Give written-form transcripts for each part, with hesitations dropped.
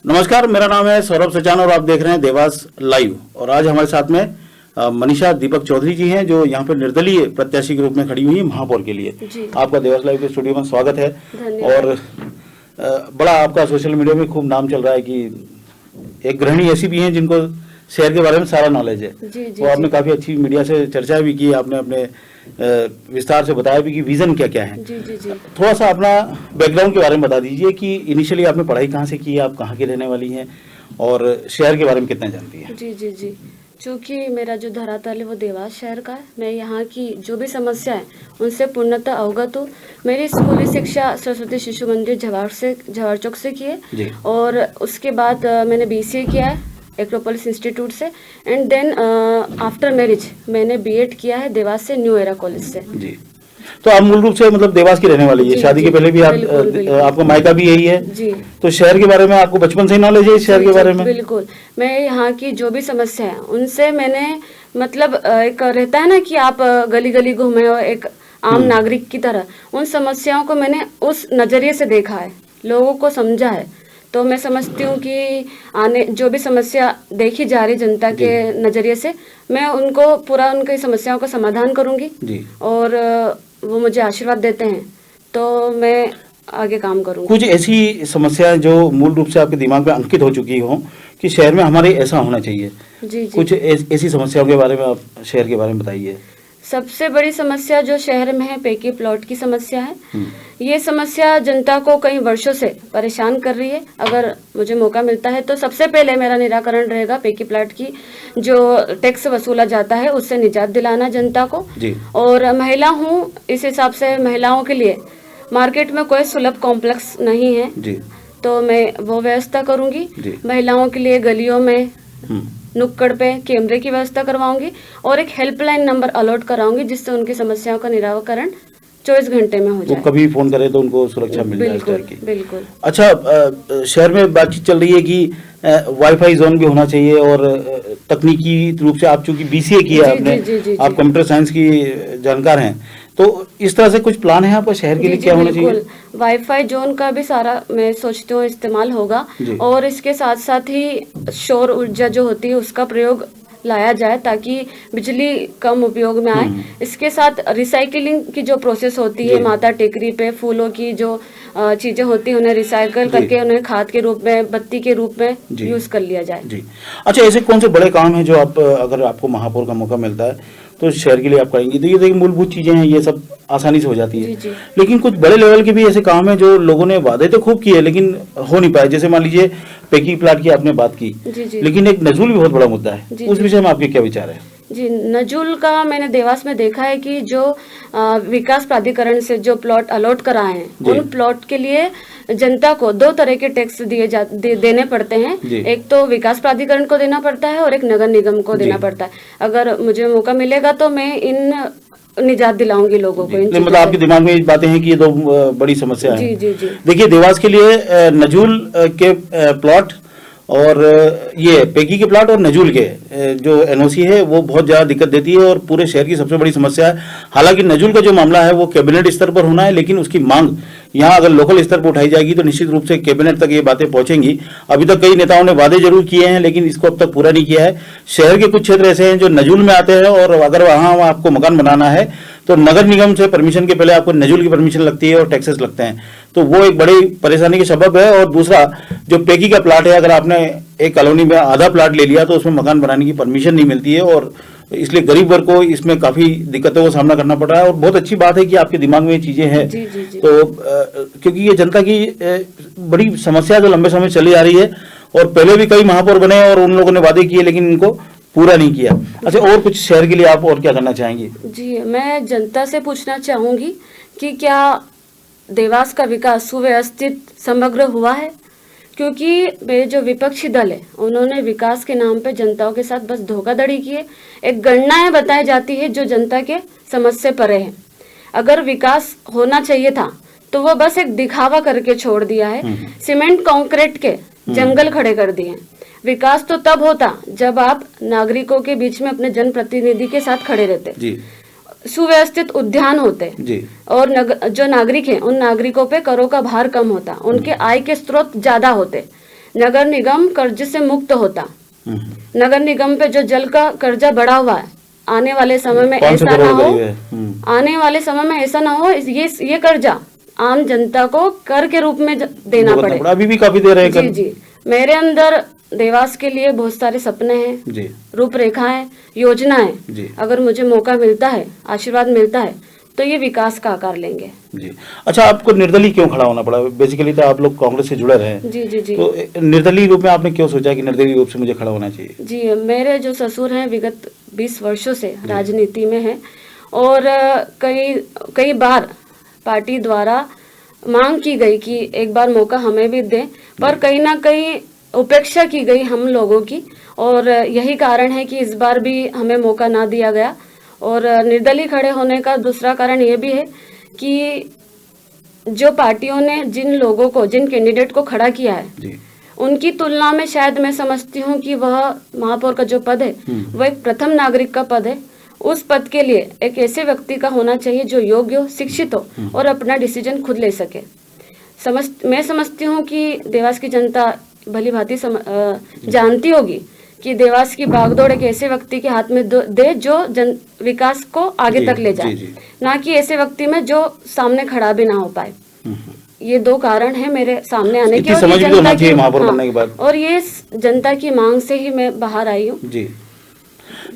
नमस्कार, मेरा नाम है सौरभ सचान और आप देख रहे हैं देवास लाइव। और आज हमारे साथ में मनीषा दीपक चौधरी जी हैं, जो यहाँ पर निर्दलीय प्रत्याशी के रूप में खड़ी हुई है महापौर के लिए। आपका देवास लाइव के स्टूडियो में स्वागत है। और बड़ा आपका सोशल मीडिया में खूब नाम चल रहा है कि एक गृहिणी ऐसी भी हैं जिनको शहर के बारे में सारा नॉलेज है। तो आपने काफी अच्छी मीडिया से चर्चा भी की, आपने अपने विस्तार से बताया भी कि विजन क्या क्या है। थोड़ा सा अपना बैकग्राउंड के बारे में बता दीजिए कि इनिशियली आपने पढ़ाई कहाँ से की है, आप कहाँ की रहने वाली हैं और शहर के बारे में कितना जानती हैं। जी। चूँकि मेरा जो धरातल है वो देवास शहर का है, मैं यहाँ की जो भी समस्या है उनसे पूर्णतः अवगत हूँ। मेरी स्कूली शिक्षा सरस्वती शिशु मंदिर जवाहर चौक से की है और उसके बाद मैंने BCA किया है एक्रोपोलिस इंस्टीट्यूट से। एंड देन आफ्टर मैरिज मैंने B.Ed किया है देवास से न्यू एरा कॉलेज से। जी, तो आप मूल रूप से मतलब देवास की रहने वाली है। शादी के पहले भी आप बिल्कुल। आपका मायका भी यही है जी। तो शहर के बारे में आपको बचपन से ही नॉलेज है इस शहर के बारे में? बिल्कुल, मैं यहाँ की जो भी समस्या है उनसे मैंने मतलब एक रहता है ना कि आप गली गली घूमे हो एक आम नागरिक की तरह, उन समस्याओं को मैंने उस नजरिए से देखा है, लोगों को समझा है। तो मैं समझती हूँ कि आने जो भी समस्या देखी जा रही जनता के नजरिए से, मैं उनको पूरा उनकी समस्याओं का समाधान करूंगी जी। और वो मुझे आशीर्वाद देते हैं तो मैं आगे काम करूंगी। कुछ ऐसी समस्याएं जो मूल रूप से आपके दिमाग में अंकित हो चुकी हो कि शहर में हमारे ऐसा होना चाहिए। जी। कुछ ऐसी समस्याओं के बारे में आप शहर के बारे में बताइए। सबसे बड़ी समस्या जो शहर में है पेकी प्लॉट की समस्या है। ये समस्या जनता को कई वर्षों से परेशान कर रही है। अगर मुझे मौका मिलता है तो सबसे पहले मेरा निराकरण रहेगा पेकी प्लॉट की जो टैक्स वसूला जाता है उससे निजात दिलाना जनता को जी। और महिला हूँ, इस हिसाब से महिलाओं के लिए मार्केट में कोई सुलभ कॉम्प्लेक्स नहीं है जी। तो मैं वो व्यवस्था करूंगी। महिलाओं के लिए गलियों में नुक्कड़ पे कैमरे की व्यवस्था करवाऊंगी और एक हेल्पलाइन नंबर अलॉट कराऊंगी जिससे उनकी समस्याओं का निराकरण 24 घंटे में हो जाए। वो कभी फोन करे तो उनको सुरक्षा मिल जाए इस तरह की। बिल्कुल। अच्छा, शहर में बातचीत चल रही है कि वाईफाई जोन भी होना चाहिए और तकनीकी रूप से आप चूंकि BCA किया है आपने, आप कंप्यूटर साइंस की जानकार हैं, तो इस तरह से कुछ प्लान है आपका शहर के लिए क्या होना चाहिए? वाईफाई जोन का भी सारा मैं सोचती हूँ इस्तेमाल होगा और इसके साथ साथ ही सौर ऊर्जा जो होती है उसका प्रयोग लाया जाए ताकि बिजली कम उपयोग में आए। इसके साथ रिसाइकलिंग की जो प्रोसेस होती है, माता टेकरी पे फूलों की जो चीजें होती है उन्हें रिसाइकल करके उन्हें खाद के रूप में, बत्ती के रूप में यूज कर लिया जाए जी। अच्छा, ऐसे कौन से बड़े काम हैं जो आप अगर आपको महापौर का मौका मिलता है तो शहर के लिए आप करेंगे? तो ये देखिए मूलभूत चीजें हैं, ये सब आसानी से हो जाती है जी। लेकिन कुछ बड़े लेवल के भी ऐसे काम हैं जो लोगों ने वादे तो खूब किए लेकिन हो नहीं पाए। जैसे मान लीजिए पेकी प्लाट की आपने बात की जी। लेकिन एक नजूल भी बहुत बड़ा मुद्दा है, उस विषय में आपके क्या विचार है? जी, नजूल का मैंने देवास में देखा है कि जो विकास प्राधिकरण से जो प्लॉट अलॉट कराए हैं उन प्लॉट के लिए जनता को 2 तरह के टैक्स देने पड़ते हैं। एक तो विकास प्राधिकरण को देना पड़ता है और एक नगर निगम को देना पड़ता है। अगर मुझे मौका मिलेगा तो मैं इन निजात दिलाऊंगी लोगों को। मतलब आपके दिमाग में बातें हैं कि ये 2 बड़ी समस्या है। जी। देखिए, देवास के लिए नजूल के प्लॉट और ये पेकी के प्लाट और नजूल के जो NOC है वो बहुत ज़्यादा दिक्कत देती है और पूरे शहर की सबसे बड़ी समस्या है। हालांकि नजूल का जो मामला है वो कैबिनेट स्तर पर होना है, लेकिन उसकी मांग यहाँ अगर लोकल स्तर पर उठाई जाएगी तो निश्चित रूप से कैबिनेट तक ये बातें पहुंचेंगी। अभी तक कई नेताओं ने वादे जरूर किए हैं लेकिन इसको अब तक पूरा नहीं किया है। शहर के कुछ क्षेत्र ऐसे हैं जो नजूल में आते हैं और अगर वहाँ आपको मकान बनाना है तो नगर निगम से परमिशन के पहले आपको नजूल की परमिशन लगती है और टैक्सेस लगते हैं, तो वो एक बड़ी परेशानी के सबब है। और दूसरा जो पेकी का प्लाट है, अगर आपने एक कॉलोनी में आधा प्लाट ले लिया तो उसमें मकान बनाने की परमिशन नहीं मिलती है और इसलिए गरीब वर्ग को इसमें काफी दिक्कतों का सामना करना पड़ रहा है। और बहुत अच्छी बात है कि आपके दिमाग में ये चीजें हैं जी। तो क्योंकि ये जनता की बड़ी समस्या जो लंबे समय चली आ रही है और पहले भी कई महापौर बने और उन लोगों ने वादे किए लेकिन इनको पूरा नहीं किया। अच्छा, और कुछ शहर के लिए आप और क्या करना चाहेंगी? जी, मैं जनता से पूछना चाहूंगी कि क्या देवास का विकास सुव्यवस्थित समग्र हुआ है? क्योंकि मेरे जो विपक्षी दल है उन्होंने विकास के नाम पे जनताओं के साथ बस धोखाधड़ी की है। एक गणनाएं बताई जाती है जो जनता के समझ से परे है। अगर विकास होना चाहिए था तो वो बस एक दिखावा करके छोड़ दिया है। सीमेंट कंक्रीट के जंगल खड़े कर दिए। विकास तो तब होता जब आप नागरिकों के बीच में अपने जनप्रतिनिधि के साथ खड़े रहते जी। सुव्यवस्थित उद्यान होते जी। और जो नागरिक हैं उन नागरिकों पे करों का भार कम होता, उनके आय के स्रोत ज्यादा होते। नगर निगम कर्ज से मुक्त होता। नगर निगम पे जो जल का कर्जा बढ़ा हुआ है, आने वाले समय में ऐसा ना हो, आने वाले समय में ऐसा ना हो, ये कर्जा आम जनता को कर के रूप में देना पड़े। अभी भी काफी दे रहे हैं। जी जी, मेरे अंदर देवास के लिए बहुत सारे सपने हैं, रूपरेखाएं, योजनाएं। अगर मुझे मौका मिलता है, आशीर्वाद मिलता है, तो ये विकास का आकार लेंगे। जी। अच्छा, आपको निर्दलीय क्यों खड़ा होना पड़ा? बेसिकली तो आप लोग कांग्रेस से जुड़े रहे हैं। जी जी जी। तो निर्दलीय रूप में आपने क्यों सोचा कि निर्दलीय रूप से मुझे खड़ा होना चाहिए? जी, मेरे जो ससुर हैं विगत 20 वर्षों से राजनीति में हैं और कई बार पार्टी द्वारा मांग की गई कि एक बार मौका हमें भी दें, पर कहीं ना कहीं उपेक्षा की गई हम लोगों की, और यही कारण है कि इस बार भी हमें मौका ना दिया गया। और निर्दलीय खड़े होने का दूसरा कारण ये भी है कि जो पार्टियों ने जिन लोगों को, जिन कैंडिडेट को खड़ा किया है, उनकी तुलना में शायद मैं समझती हूँ कि वह महापौर का जो पद है वह एक प्रथम नागरिक का पद है। उस पद के लिए एक ऐसे व्यक्ति का होना चाहिए जो योग्य हो, शिक्षित हो और अपना डिसीजन खुद ले सके। मैं समझती हूँ कि देवास की जनता भली भांति जानती होगी कि देवास की भागदौड़ एक ऐसे व्यक्ति के हाथ में दे जो विकास को आगे तक ले जाए, ना कि ऐसे व्यक्ति में जो सामने खड़ा भी ना हो पाए। ये दो कारण है मेरे सामने आने के, और ये जनता की बनने के बाद, और ये जनता की मांग से ही मैं बाहर आई हूँ। जी।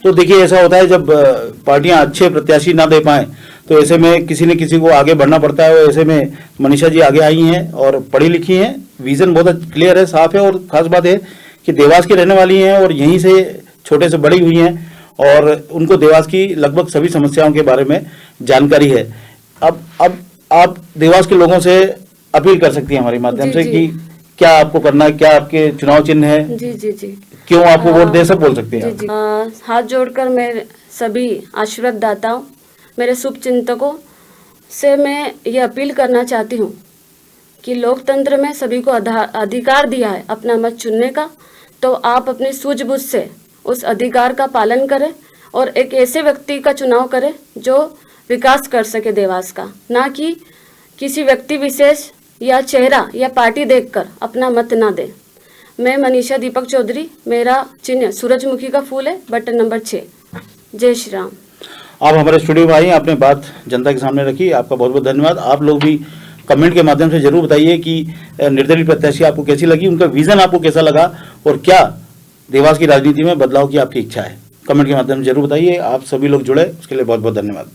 तो देखिए, ऐसा होता है जब पार्टियां अच्छे प्रत्याशी ना दे पाए तो ऐसे में किसी न किसी को आगे बढ़ना पड़ता है। और ऐसे में मनीषा जी आगे आई हैं और पढ़ी लिखी हैं, विजन बहुत क्लियर है, साफ है, और खास बात है कि देवास की रहने वाली हैं और यहीं से छोटे से बड़ी हुई हैं और उनको देवास की लगभग सभी समस्याओं के बारे में जानकारी है। अब आप देवास के लोगों से अपील कर सकती हैं हमारे माध्यम से कि क्या आपको करना है, क्या आपके चुनाव चिन्ह है? जी जी जी। क्यों आपको वोट दे, सब बोल सकते हैं। जी। हाथ जोड़कर मैं सभी आशीर्वाद दाताओं, मेरे शुभ चिंतकों से मैं ये अपील करना चाहती हूँ कि लोकतंत्र में सभी को अधिकार दिया है अपना मत चुनने का, तो आप अपनी सूझबूझ से उस अधिकार का पालन करें और एक ऐसे व्यक्ति का चुनाव करें जो विकास कर सके देवास का, ना कि किसी व्यक्ति विशेष या चेहरा या पार्टी देखकर अपना मत ना दे। मैं मनीषा दीपक चौधरी, मेरा चिन्ह सूरजमुखी का फूल है, बटन नंबर 6। जय श्री राम। आप हमारे स्टूडियो में आई, आपने बात जनता के सामने रखी, आपका बहुत बहुत धन्यवाद। आप लोग भी कमेंट के माध्यम से जरूर बताइए कि निर्दलीय प्रत्याशी आपको कैसी लगी, उनका विजन आपको कैसा लगा और क्या देवास की राजनीति में बदलाव की आपकी इच्छा है। कमेंट के माध्यम से जरूर बताइए। आप सभी लोग जुड़े, उसके लिए बहुत बहुत धन्यवाद।